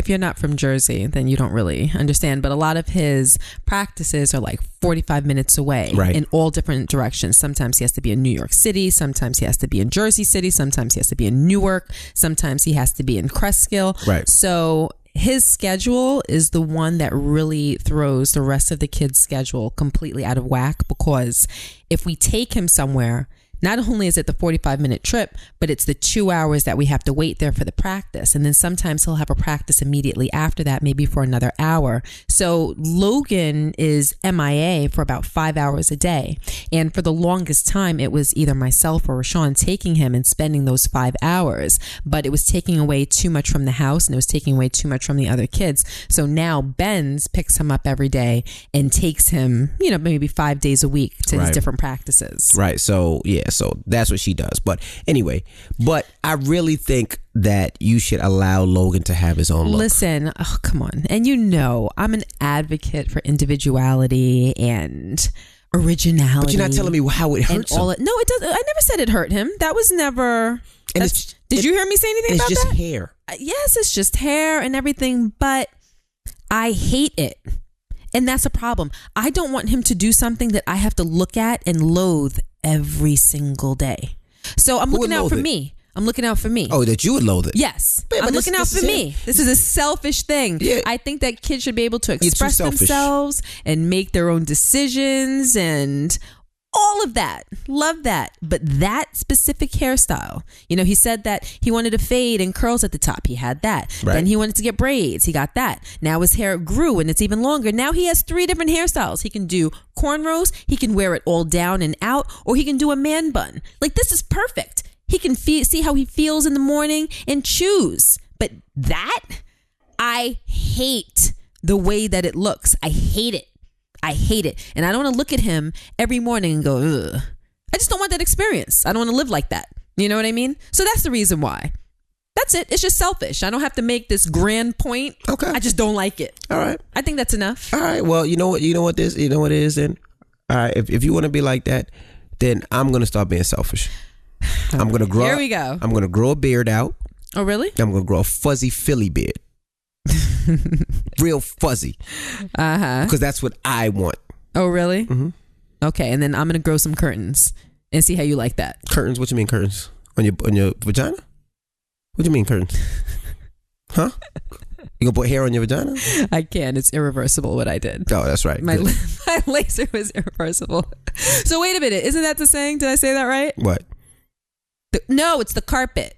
you're not from Jersey, then you don't really understand, but a lot of his practices are like 45 minutes away, right, in all different directions. Sometimes he has to be in New York City, sometimes he has to be in Jersey City, sometimes he has to be in Newark, sometimes he has to be in Cresskill. Right. So his schedule is the one that really throws the rest of the kids' schedule completely out of whack, because if we take him somewhere, not only is it the 45-minute trip, but it's the 2 hours that we have to wait there for the practice. And then sometimes he'll have a practice immediately after that, maybe for another hour. So Logan is MIA for about 5 hours a day. And for the longest time, it was either myself or Rashawn taking him and spending those 5 hours. But it was taking away too much from the house, and it was taking away too much from the other kids. So now Benz picks him up every day and takes him, maybe 5 days a week to his different practices. Right. So, yeah. So that's what she does. But anyway, I really think that you should allow Logan to have his own look. Listen, come on. And I'm an advocate for individuality and originality. But you're not telling me how it hurts him. No, it doesn't. I never said it hurt him. That was never... Did you hear me say anything about that? It's just hair. Yes, it's just hair and everything, but I hate it. And that's a problem. I don't want him to do something that I have to look at and loathe every single day. So I'm looking out for me. I'm looking out for me. Oh, that you would loathe it? Yes. I'm looking out for me. This is a selfish thing. Yeah. I think that kids should be able to express themselves and make their own decisions and all of that. Love that. But that specific hairstyle, he said that he wanted a fade and curls at the top. He had that. Right. Then he wanted to get braids. He got that. Now his hair grew and it's even longer. Now he has 3 different hairstyles. He can do cornrows. He can wear it all down and out, or he can do a man bun. Like, this is perfect. He can see how he feels in the morning and choose. But that, I hate the way that it looks. I hate it. And I don't want to look at him every morning and go, ugh. I just don't want that experience. I don't want to live like that. You know what I mean? So that's the reason why. That's it. It's just selfish. I don't have to make this grand point. Okay. I just don't like it. All right. I think that's enough. All right. Well, you know what it is then? All right. If you want to be like that, then I'm going to start being selfish. I'm gonna grow. Here we go. I'm gonna grow a beard out. Oh, really? I'm gonna grow a fuzzy Philly beard. Real fuzzy. Because that's what I want. Oh, really? Mm-hmm. Okay, and then I'm gonna grow some curtains and see how you like that. Curtains? What you mean curtains? On your vagina? What do you mean curtains? Huh? You gonna put hair on your vagina? I can't. It's irreversible what I did. Oh, that's right. My laser was irreversible. So wait a minute. Isn't that the saying? Did I say that right? What? No, it's the carpet.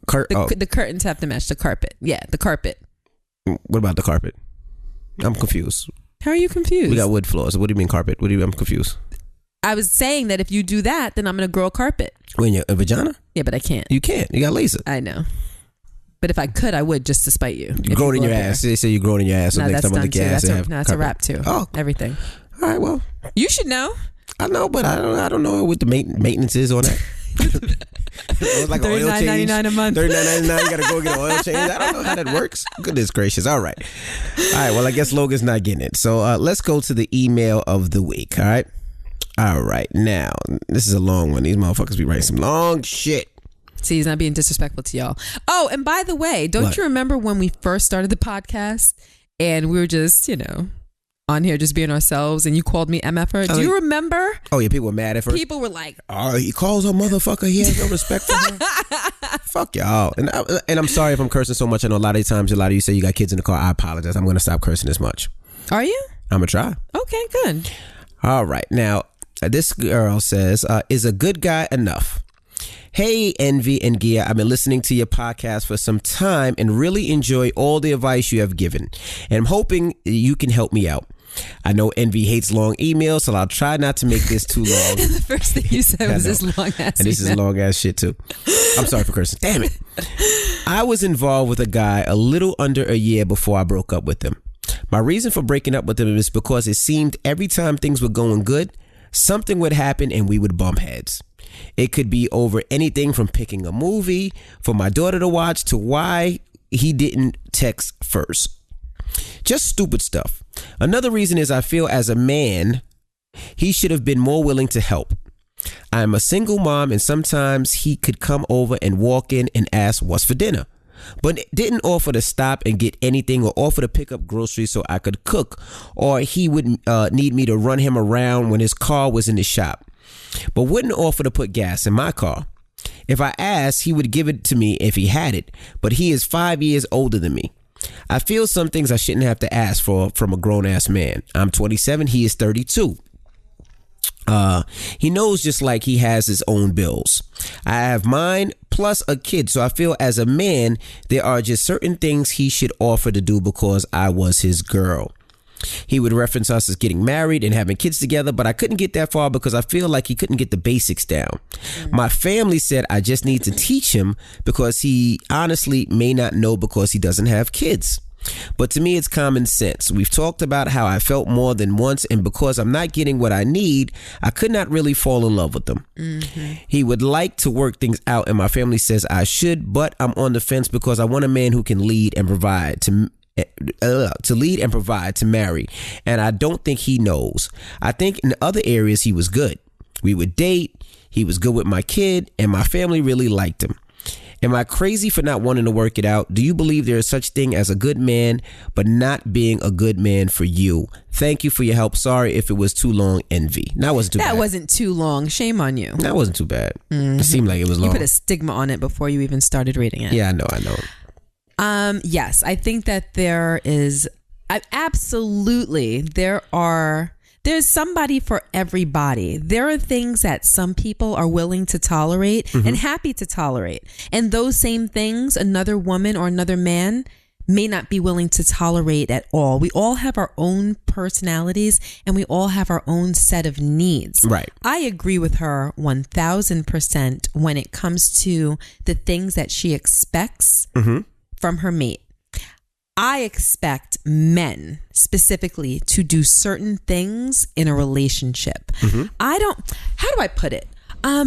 The curtains have to match the carpet. Yeah, the carpet. What about the carpet? I'm confused. How are you confused? We got wood floors. What do you mean carpet? I'm confused. I was saying that if you do that, then I'm going to grow a carpet. When your vagina? Yeah, but I can't. You can't. You got laser. I know. But if I could, I would, just to spite you. You grow it in your ass. They say you grow it in your ass. So no, next that's time done on the too. gas, That's a wrap too. Oh, everything. All right. Well, you should know. I know, but I don't know what the maintenance is on that. It's like $39.99 a month. $39.99. You gotta go get an oil change. I don't know how that works. Goodness gracious. All right. Well, I guess Logan's not getting it. So let's go to the email of the week. All right. Now this is a long one. These motherfuckers be writing some long shit. See, he's not being disrespectful to y'all. Oh, and by the way, don't you remember when we first started the podcast and we were just, on here just being ourselves, and you called me MFer? Do you remember? Oh yeah, people were mad at first. People were like, "Oh, he calls her motherfucker. He has no respect for her." Fuck y'all. And I'm sorry if I'm cursing so much. I know a lot of times, a lot of you say you got kids in the car. I apologize. I'm going to stop cursing as much. Are you? I'm gonna try. Okay, good. All right. Now, this girl says, "Is a good guy enough?" Hey, Envy and Gia, I've been listening to your podcast for some time and really enjoy all the advice you have given. And I'm hoping you can help me out. I know Envy hates long emails, so I'll try not to make this too long. The first thing you said was this long ass And this is long ass shit too. I'm sorry for cursing. Damn it. I was involved with a guy a little under a year before I broke up with him. My reason for breaking up with him is because it seemed every time things were going good, something would happen and we would bump heads. It could be over anything from picking a movie for my daughter to watch to why he didn't text first. Just stupid stuff. Another reason is I feel as a man, he should have been more willing to help. I'm a single mom and sometimes he could come over and walk in and ask what's for dinner, but didn't offer to stop and get anything or offer to pick up groceries so I could cook, or he would need me to run him around when his car was in the shop, but wouldn't offer to put gas in my car. If I asked, he would give it to me if he had it, but he is 5 years older than me. I feel some things I shouldn't have to ask for from a grown-ass man. I'm 27, he is 32. He knows just like he has his own bills. I have mine plus a kid, so I feel as a man, there are just certain things he should offer to do because I was his girl. He would reference us as getting married and having kids together, but I couldn't get that far because I feel like he couldn't get the basics down. My family said I just need to teach him because he honestly may not know because he doesn't have kids. But to me, it's common sense. We've talked about how I felt more than once, and because I'm not getting what I need, I could not really fall in love with him. He would like to work things out, and my family says I should, but I'm on the fence because I want a man who can lead and provide to marry, and I don't think he knows. I think in other areas he was good. We would date, he was good with my kid, and my family really liked him. Am I crazy for not wanting to work it out? Do you believe there is such thing as a good man but not being a good man for you? Thank you for your help. Sorry if it was too long, Envy. That wasn't too bad. That wasn't too long. Shame on you. That wasn't too bad. It seemed like it was long. You put a stigma on it before you even started reading it. Yeah, I know. Yes, I think that there is absolutely there's somebody for everybody. There are things that some people are willing to tolerate and happy to tolerate. And those same things, another woman or another man may not be willing to tolerate at all. We all have our own personalities and we all have our own set of needs. Right. I agree with her 1000% when it comes to the things that she expects from her mate. I expect men specifically to do certain things in a relationship. How do I put it? A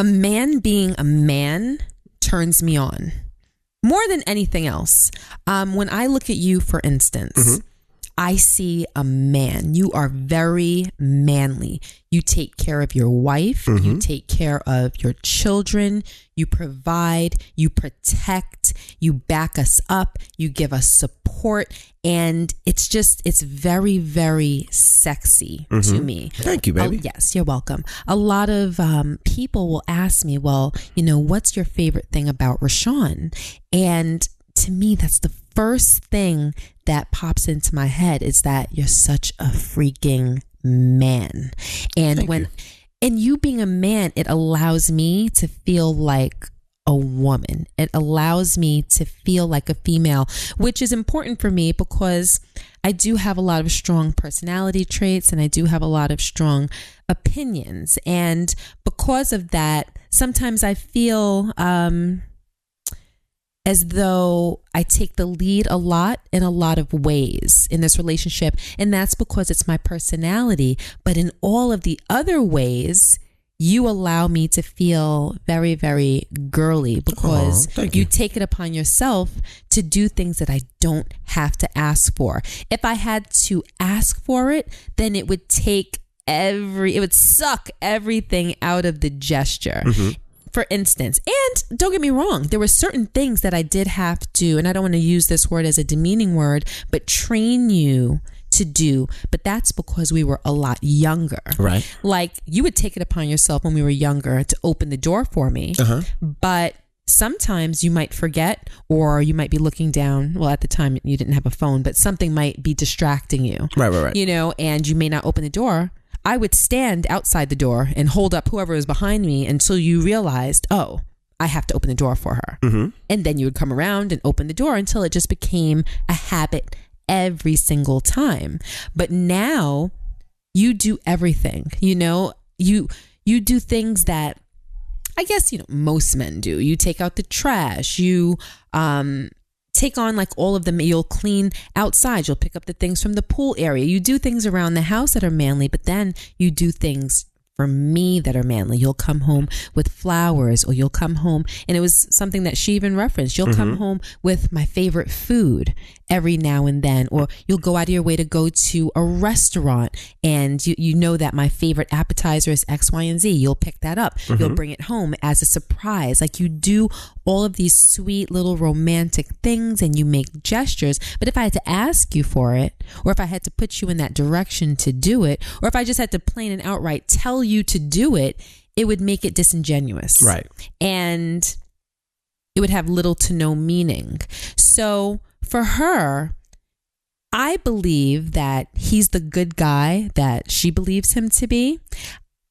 man being a man turns me on more than anything else. When I look at you, for instance, I see a man. You are very manly. You take care of your wife. You take care of your children. You provide. You protect. You back us up. You give us support. And it's very, very sexy to me. Thank you, baby. Yes, you're welcome. A lot of people will ask me, well, what's your favorite thing about Rashawn? And to me, that's the first thing that pops into my head is that you're such a freaking man. And and you being a man, it allows me to feel like a woman. It allows me to feel like a female, which is important for me because I do have a lot of strong personality traits and I do have a lot of strong opinions. And because of that, sometimes I feel as though I take the lead a lot in a lot of ways in this relationship. And that's because it's my personality. But in all of the other ways, you allow me to feel very, very girly because you take it upon yourself to do things that I don't have to ask for. If I had to ask for it, then it would it would suck everything out of the gesture. For instance, and don't get me wrong, there were certain things that I did have to, and I don't want to use this word as a demeaning word, but train you to do. But that's because we were a lot younger. Right. Like you would take it upon yourself when we were younger to open the door for me. But sometimes you might forget or you might be looking down. Well, at the time you didn't have a phone, but something might be distracting you. Right. And you may not open the door. I would stand outside the door and hold up whoever was behind me until you realized, oh, I have to open the door for her. And then you would come around and open the door until it just became a habit every single time. But now you do everything, you do things that I guess, most men do. You take out the trash, you take on like all of them. You'll clean outside. You'll pick up the things from the pool area. You do things around the house that are manly, but then you do things for me that are manly. You'll come home with flowers or you'll come home. And it was something that she even referenced. You'll come home with my favorite food every now and then, or you'll go out of your way to go to a restaurant and you know that my favorite appetizer is X, Y, and Z. You'll pick that up. You'll bring it home as a surprise. Like you do all of these sweet little romantic things and you make gestures. But if I had to ask you for it, or if I had to put you in that direction to do it, or if I just had to plain and outright tell you to do it, it would make it disingenuous. Right. And it would have little to no meaning. So for her, I believe that he's the good guy that she believes him to be.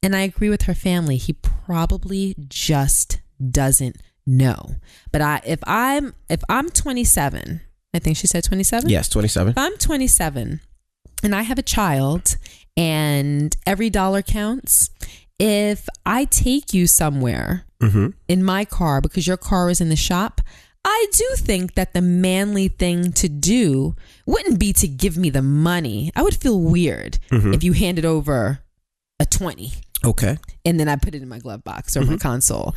And I agree with her family. He probably just doesn't know. But if I'm 27, I think she said 27. Yes, 27. If I'm 27 and I have a child and every dollar counts, if I take you somewhere in my car because your car is in the shop, I do think that the manly thing to do wouldn't be to give me the money. I would feel weird if you handed over a 20. Okay. And then I put it in my glove box or my console.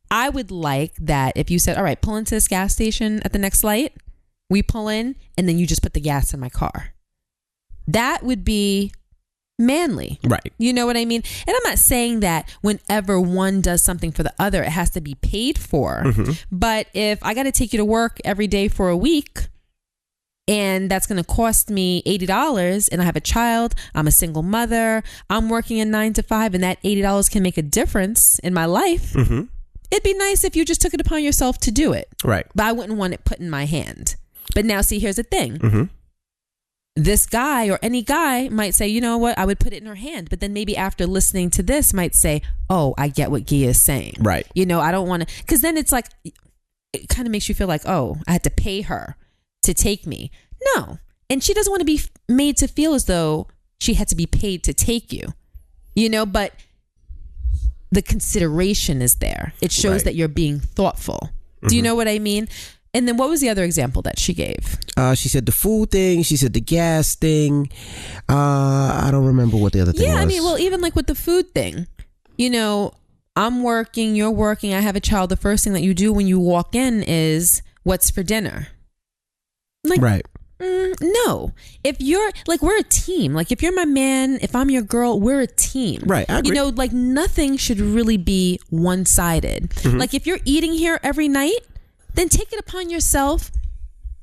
I would like that if you said, all right, pull into this gas station at the next light. We pull in and then you just put the gas in my car. That would be manly. Right. You know what I mean? And I'm not saying that whenever one does something for the other, it has to be paid for. But if I got to take you to work every day for a week and that's going to cost me $80 and I have a child, I'm a single mother, I'm working a 9 to 5 and that $80 can make a difference in my life. It'd be nice if you just took it upon yourself to do it. Right. But I wouldn't want it put in my hand. But now see, here's the thing. This guy or any guy might say, you know what, I would put it in her hand. But then maybe after listening to this might say, oh, I get what Gia is saying. Right. I don't want to, because then it's like, it kind of makes you feel like, oh, I had to pay her to take me. No. And she doesn't want to be made to feel as though she had to be paid to take you, but the consideration is there. It shows that you're being thoughtful. Do you know what I mean? And then what was the other example that she gave? She said the food thing. She said the gas thing. I don't remember what the other thing was. Yeah, I mean, well, even like with the food thing, I'm working, you're working, I have a child. The first thing that you do when you walk in is, what's for dinner? Like, right. No. If you're like, we're a team. Like, if you're my man, if I'm your girl, we're a team. Right. I agree. You know, like, nothing should really be one-sided. Like, if you're eating here every night, then take it upon yourself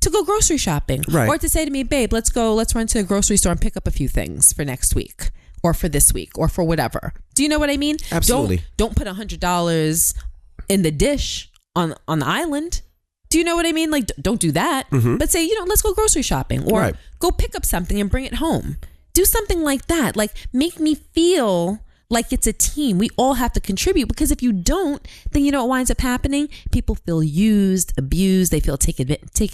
to go grocery shopping. Right. Or to say to me, babe, let's run to the grocery store and pick up a few things for next week or for this week or for whatever. Do you know what I mean? Absolutely. Don't put $100 in the dish on the island. Do you know what I mean? Like, don't do that. But say, let's go grocery shopping or go pick up something and bring it home. Do something like that. Like, make me feel like it's a team. We all have to contribute, because if you don't, then you know what winds up happening? People feel used, abused, they feel taken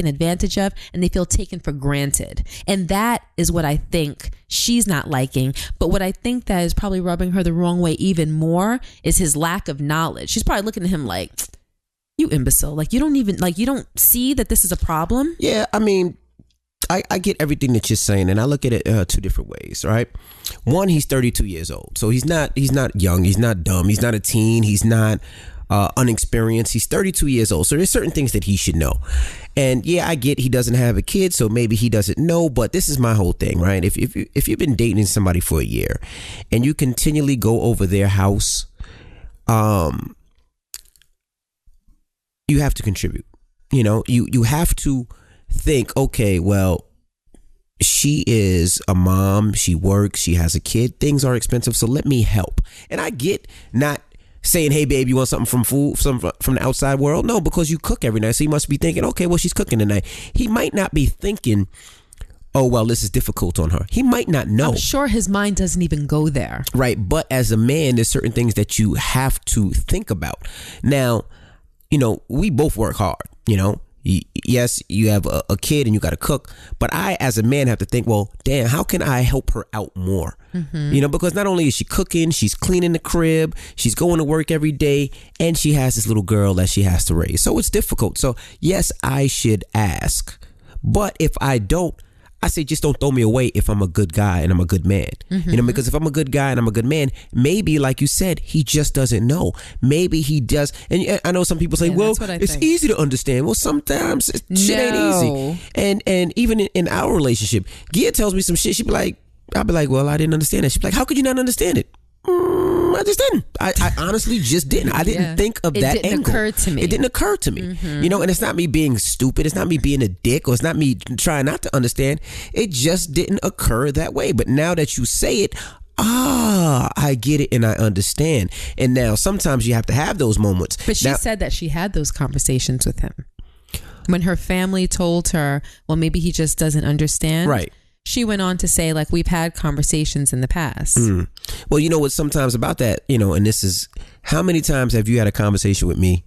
advantage of, and they feel taken for granted. And that is what I think she's not liking. But what I think that is probably rubbing her the wrong way even more is his lack of knowledge. She's probably looking at him like, you imbecile. Like, you don't see that this is a problem? Yeah, I mean, I get everything that you're saying, and I look at it two different ways, right? One, he's 32 years old, so he's not young, he's not dumb, he's not a teen, he's not unexperienced. He's 32 years old, so there's certain things that he should know. And yeah, I get he doesn't have a kid, so maybe he doesn't know. But this is my whole thing, right? If you've been dating somebody for a year, and you continually go over their house, you have to contribute. You have to think, okay, well, she is a mom, she works, she has a kid, things are expensive, so let me help. And I get not saying, hey babe, you want something from the outside world? No, because you cook every night, so you must be thinking, okay, well, she's cooking tonight. He might not be thinking, oh, well, this is difficult on her. He might not know. I'm sure his mind doesn't even go there. Right, but as a man, there's certain things that you have to think about. Now, we both work hard, Yes, you have a kid and you got to cook, but I, as a man, have to think, well, damn, how can I help her out more? Because not only is she cooking, she's cleaning the crib, she's going to work every day, and she has this little girl that she has to raise. So it's difficult. So yes, I should ask, but if I don't, I say, just don't throw me away if I'm a good guy and I'm a good man. Because if I'm a good guy and I'm a good man, maybe, like you said, he just doesn't know. Maybe he does. And I know some people say, well, it's easy to understand. Well, sometimes shit ain't easy. And even in our relationship, Gia tells me some shit. I'll be like, well, I didn't understand that. She'd be like, how could you not understand it? I just didn't. I honestly just didn't. I didn't think of that angle. It didn't occur to me. It didn't occur to me. And it's not me being stupid. It's not me being a dick, or it's not me trying not to understand. It just didn't occur that way. But now that you say it, I get it and I understand. And now sometimes you have to have those moments. But she said that she had those conversations with him. When her family told her, well, maybe he just doesn't understand. Right. She went on to say, like, we've had conversations in the past. Well, you know what, sometimes about that, and this is, how many times have you had a conversation with me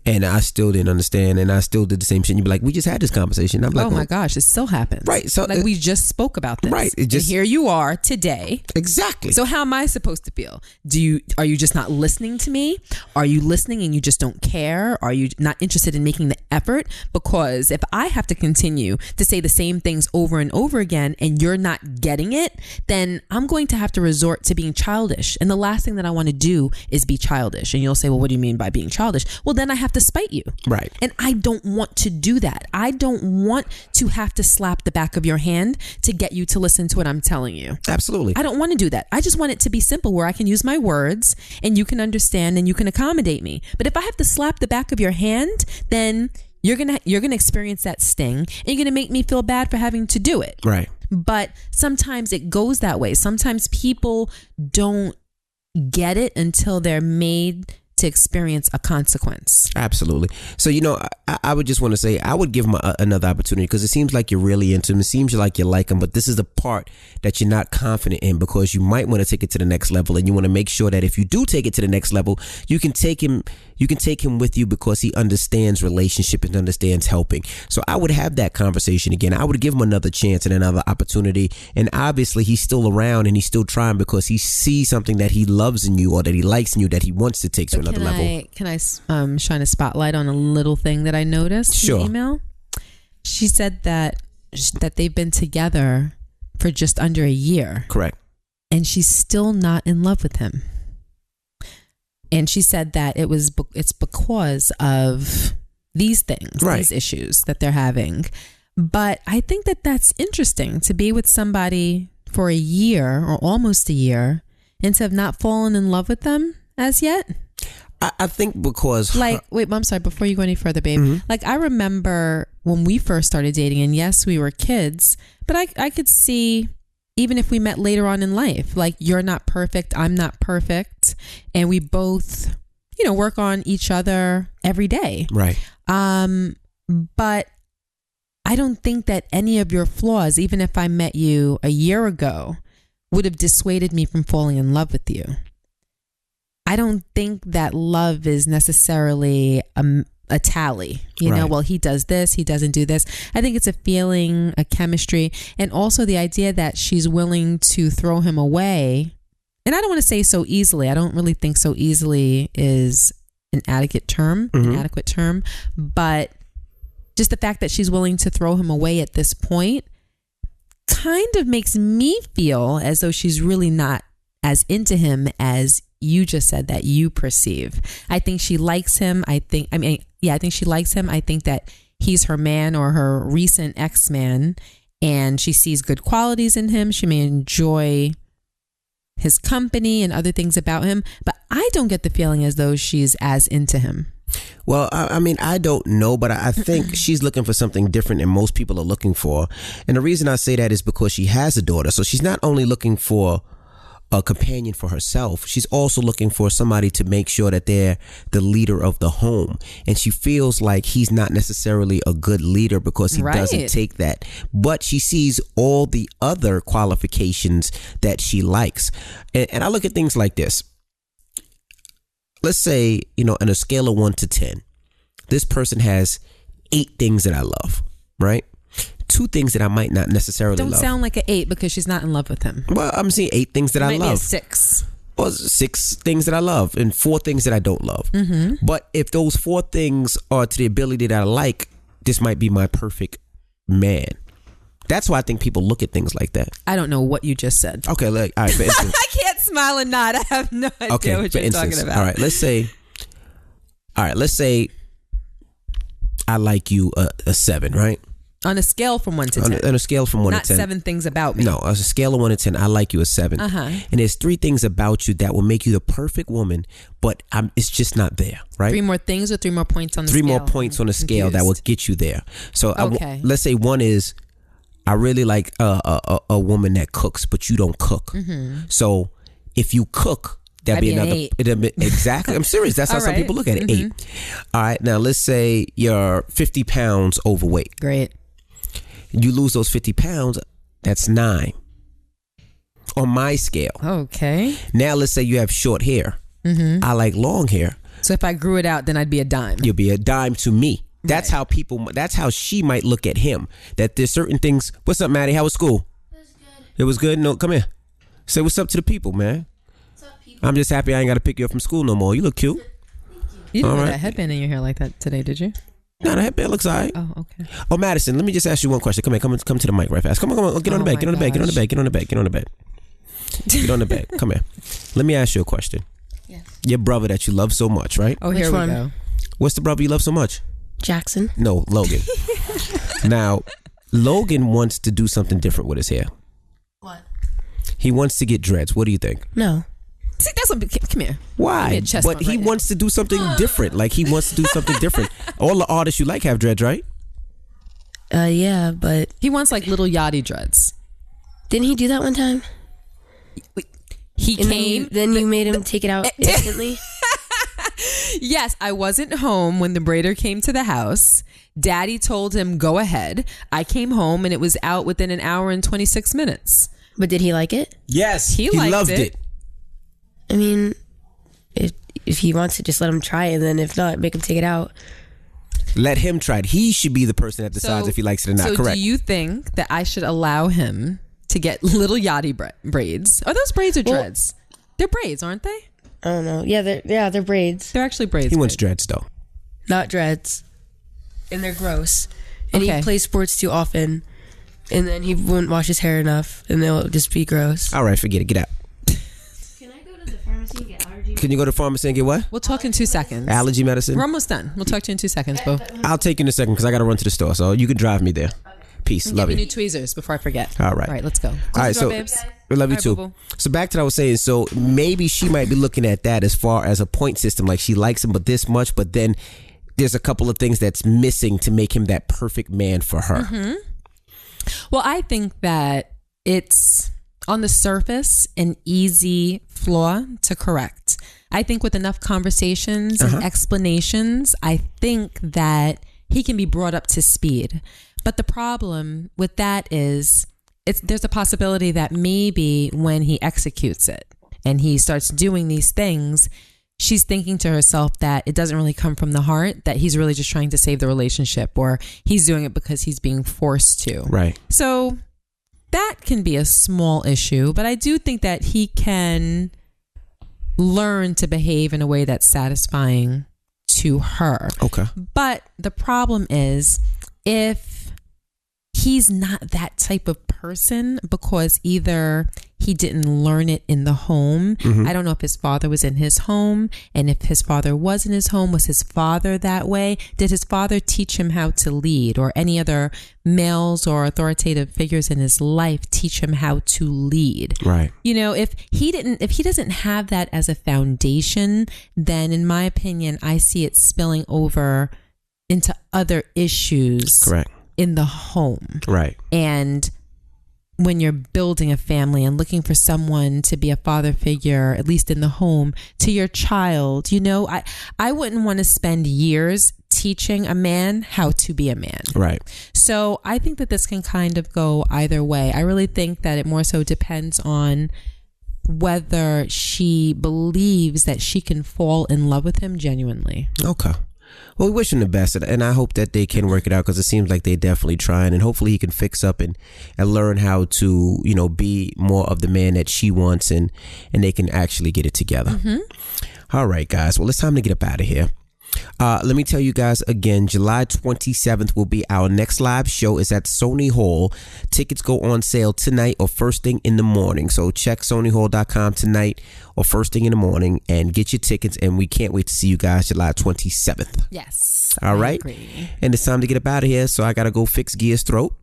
and I still didn't understand and I still did the same shit? And you'd be like, we just had this conversation. I'm like, oh my gosh, it still happens. Right. So like, we just spoke about this. Right. And here you are today. Exactly. So how am I supposed to feel? Are you just not listening to me? Are you listening and you just don't care? Are you not interested in making the effort? Because if I have to continue to say the same things over and over again and you're not getting it, then I'm going to have to resort to being childish. And the last thing that I want to do is be childish. And you'll say, well, what do you mean by being childish? Well, then I have to spite you. Right. And I don't want to do that. I don't want to have to slap the back of your hand to get you to listen to what I'm telling you. Absolutely. I don't want to do that. I just want it to be simple, where I can use my words and you can understand and you can accommodate me. But if I have to slap the back of your hand, then you're gonna experience that sting and you're gonna make me feel bad for having to do it. Right. But sometimes it goes that way. Sometimes people don't get it until they're made to experience a consequence. Absolutely. So, I would just want to say, I would give him another opportunity, because it seems like you're really into him. It seems like you like him, but this is the part that you're not confident in, because you might want to take it to the next level, and you want to make sure that if you do take it to the next level, you can take him with you, because he understands relationship and understands helping. So I would have that conversation again. I would give him another chance and another opportunity. And obviously he's still around and he's still trying, because he sees something that he loves in you, or that he likes in you, that he wants to take to another level. Can I shine a spotlight on a little thing that I noticed in the email? She said that they've been together for just under a year. Correct. And she's still not in love with him. And she said that it's because of these things, these issues that they're having. But I think that that's interesting to be with somebody for a year or almost a year and to have not fallen in love with them as yet. I think because wait, I'm sorry, before you go any further, babe. Mm-hmm. Like, I remember when we first started dating, and yes, we were kids, but I could see, even if we met later on in life, like, you're not perfect, I'm not perfect, and we both, work on each other every day. Right. But I don't think that any of your flaws, even if I met you a year ago, would have dissuaded me from falling in love with you. I don't think that love is necessarily a tally. Right. Well, he does this, he doesn't do this. I think it's a feeling, a chemistry, and also the idea that she's willing to throw him away. And I don't want to say so easily. I don't really think so easily is an adequate term, but just the fact that she's willing to throw him away at this point kind of makes me feel as though she's really not as into him as you just said that you perceive. I think she likes him. I think she likes him. I think that he's her man or her recent ex-man, and she sees good qualities in him. She may enjoy his company and other things about him, but I don't get the feeling as though she's as into him. Well, I don't know, but I think she's looking for something different than most people are looking for. And the reason I say that is because she has a daughter. So she's not only looking for a companion for herself, she's also looking for somebody to make sure that they're the leader of the home. And she feels like he's not necessarily a good leader because he doesn't take that. But she sees all the other qualifications that she likes. And I look at things like this. Let's say, on a scale of 1 to 10, this person has 8 things that I love, right? 2 things that I might not necessarily love. Don't sound like an 8 because she's not in love with him. Well, I'm seeing 8 things that I love. Maybe a 6. Well, 6 things that I love and 4 things that I don't love. Mm-hmm. But if those 4 things are to the ability that I like, this might be my perfect man. That's why I think people look at things like that. I don't know what you just said. Okay, look, all right, for instance. I can't smile and nod. I have no idea what you're talking about. All right, let's say I like you a 7, right? On a scale from 1 to 10. On a scale from 1 Not to 10. Not 7 things about me. No, on a scale of 1 to 10, I like you a 7. And there's 3 things about you that will make you the perfect woman, but it's just not there, right? 3 more things or 3 more points on the scale? 3 more points on the scale that will get you there. So let's say 1 is, I really like a woman that cooks, but you don't cook. Mm-hmm. So if you cook, that'd be another 8. Exactly. I'm serious. That's how some people look at it. 8. All right. Now let's say you're 50 pounds overweight. Great. You lose those 50 pounds. That's 9 on my scale. Okay. Now let's say you have short hair. Mm-hmm. I like long hair. So if I grew it out, then I'd be a dime. You'll be a dime to me. That's how that's how she might look at him. That there's certain things. What's up, Maddie? How was school? It was good. It was good? No, come here. Say what's up to the people, man. What's up, people? I'm just happy I ain't got to pick you up from school no more. You look cute. You didn't wear that headband in your hair like that today, did you? No, the headband looks all right. Oh, okay. Oh, Madison, let me just ask you one question. Come here. Come to the mic right fast. Come on. Get on the bed. Get on the bed. Get on the bed. Get on the bed. Get on the bed. Get on the bed. Come here. Let me ask you a question. Yes. Your brother that you love so much, right? Oh, here we go. What's the brother you love so much? Jackson. No, Logan. Now, Logan wants to do something different with his hair. What? He wants to get dreads. What do you think? No. See, that's come here. Why? But he wants to do something different. Like, he wants to do something different. All the artists you like have dreads, right? Yeah, but he wants like little yachty dreads. Didn't he do that one time? He came. Then you made him take it out instantly. Yes, I wasn't home when the braider came to the house. Daddy told him, go ahead. I came home and it was out within an hour and 26 minutes. But did he like it? Yes, he liked loved it. I mean, if he wants to, just let him try it. And then if not, make him take it out. Let him try it. He should be the person that decides if he likes it or not. So correct. Do you think that I should allow him to get little yachty braids? Are those braids or dreads? They're braids, aren't they? I don't know. Yeah, they're braids. They're actually braids. He wants dreads though. Not dreads. And they're gross. And he plays sports too often. And then he wouldn't wash his hair enough. And they'll just be gross. All right, forget it. Get out. Can I go to the pharmacy and get allergy? Can you go to the pharmacy and get what? We'll talk in 2 seconds. Allergy medicine? We're almost done. We'll talk to you in 2 seconds, Bo. I'll take you in a second because I got to run to the store. So you can drive me there. Okay. Peace. And Love give you. me new tweezers before I forget. All right. All right, let's go. All right, so babes. I love you All right, too. boo-boo. So back to what I was saying. So maybe she might be looking at that as far as a point system. Like she likes him, but this much. But then there's a couple of things that's missing to make him that perfect man for her. Mm-hmm. Well, I think that it's on the surface an easy flaw to correct. I think with enough conversations and explanations, I think that he can be brought up to speed. But the problem with that is there's a possibility that maybe when he executes it and he starts doing these things, she's thinking to herself that it doesn't really come from the heart, that he's really just trying to save the relationship, or he's doing it because he's being forced to. Right. So that can be a small issue, but I do think that he can learn to behave in a way that's satisfying to her. Okay. But the problem is if he's not that type of person, because either he didn't learn it in the home. I don't know if his father was in his home, and if his father was in his home, was his father that way? Did his father teach him how to lead, or any other males or authoritative figures in his life teach him how to lead? Right. You know, if he doesn't have that as a foundation, then in my opinion, I see it spilling over into other issues. Correct. In the home. Right. And when you're building a family and looking for someone to be a father figure, at least in the home, to your child, you know, I wouldn't want to spend years teaching a man how to be a man. Right. So I think that this can kind of go either way. I really think that it more so depends on whether she believes that she can fall in love with him genuinely. Okay. Well, we wish him the best, and I hope that they can work it out, because it seems like they're definitely trying, and hopefully he can fix up and learn how to, you know, be more of the man that she wants, and they can actually get it together. All right, guys. Well, it's time to get up out of here. Let me tell you guys again, July 27th will be our next live show. Is at Sony Hall. Tickets go on sale tonight or first thing in the morning. So check sonyhall.com tonight or first thing in the morning and get your tickets. And we can't wait to see you guys July 27th. Yes. All right. Agree. And it's time to get up out of here. So I got to go fix Gia's throat.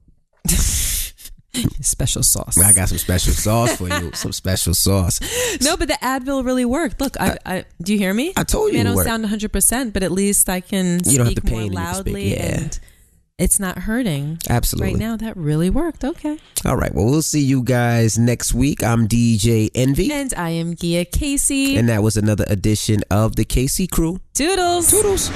Special sauce. I got some special sauce for you. Some special sauce. No, but the Advil really worked. Look, I do you hear me? I told you I it don't worked. sound 100%, but at least I can You don't have speak the more pain in your speak, loudly, yeah. and it's not hurting. Absolutely. Right now, that really worked. Okay. All right. Well, we'll see you guys next week. I'm DJ Envy. And I am Gia Casey. And that was another edition of the KC Crew. Toodles. Toodles.